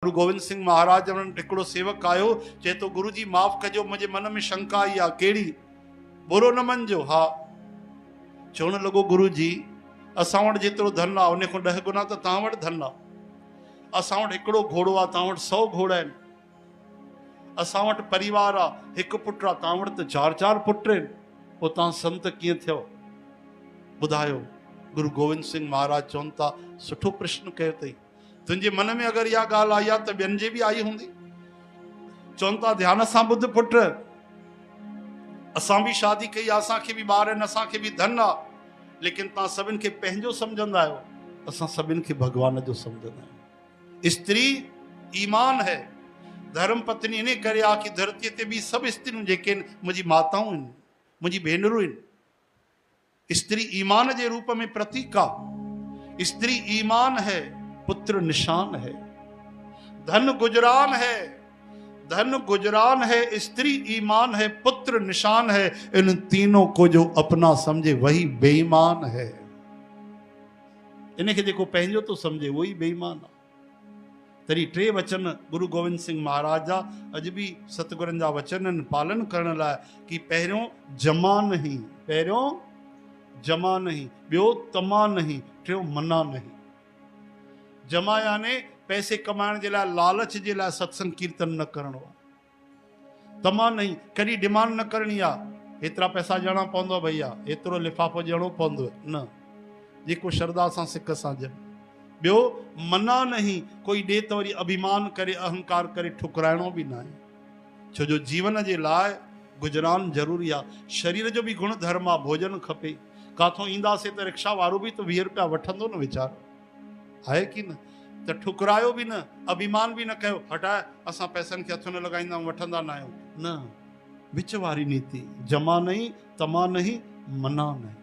गुरु गोविंद सिंह महाराज हिकिड़ो सेवक आयो, चए तो गुरु जी माफ़ कजो, मुंहिंजे मन में शंका आई आहे। कहिड़ी? बुरो न मञिजो। हा। चवण लॻो गुरु जी असां वटि जेतिरो धन आहे उन खां 10 गुना त तव्हां वटि धन आहे। असां वटि हिकिड़ो घोड़ो आहे, तव्हां वटि 100 घोड़ा आहिनि। असां वटि परिवार आहे, हिकु पुटु आहे, तव्हां वटि त 4-4 पुट आहिनि। पोइ तव्हां संत कीअं थियो? ॿुधायो। गुरु गोविंद सिंह महाराज चवनि था सुठो प्रश्न कयो अथई। तुंहिंजे मन में अगरि इहा ॻाल्हि आई आहे त ॿियनि जे बि आई हूंदी। चवनि था ध्यान सां ॿुध पुट, असां बि शादी कई आहे, असांखे बि ॿार आहिनि, असांखे बि धन आहे, लेकिन तव्हां सभिनि खे पंहिंजो सम्झंदा आहियो, असां सभिनि खे भॻवान जो सम्झंदा आहियूं। स्त्री ईमान है। धर्म पत्नी इन करे आहे कि धरतीअ ते बि सभु स्त्रियूं जेके आहिनि मुंहिंजी माताऊं आहिनि, मुंहिंजी भेनरूं आहिनि। स्त्री ईमान जे रूप में प्रतीक आहे। स्त्री ईमान है, पुत्र निशान है। धन गुजरान है, धन गुजरान है, स्त्री ईमान है, पुत्र निशान है। इन तीनों को जो अपना समझे वही बेईमान है। इनखे जेको पंहिंजो तो समझे वही बेईमान आहे। तरी 3 वचन गुरु गोविंद सिंह महाराज जा अॼु बि सतगुरनि जा वचननि पालन करण लाइ कि पहिरियों जमा नहीं, पहिरियों जमा नहीं, ॿियो तमा नहीं, टियों मना नहीं। जमा याने पैसे कमाइण जे लाइ, लालच जे लाइ सत्संग कीर्तन न करणो आहे। तमा नहीं, कॾहिं डिमांड न करणी आहे एतिरा पैसा ॾियणा पवंदो भैया, एतिरो लिफ़ाफ़ो ॾियणो पवंदो न, जेको श्रद्धा सां सिक सां ॼण। ॿियो मना नहीं, कोई ॾे त वरी अभिमान करे अहंकार करे ठुकराइणो बि न आहे। छो जो जीवन जे लाइ गुजरान ज़रूरी आहे। शरीर जो बि गुण धर्म आहे, भोजन खपे। काथों ईंदासीं त रिक्शा वारो बि त 20 रुपया वठंदो न वीचारो, आहे कि न? त ठुकरायो बि न, अभिमान बि न कयो, हटाए असां पैसनि खे हथ न लॻाईंदा आहियूं, वठंदा न आहियूं। न, विच वारी नीति। जमा नहीं, तमा नहीं, मना नहीं।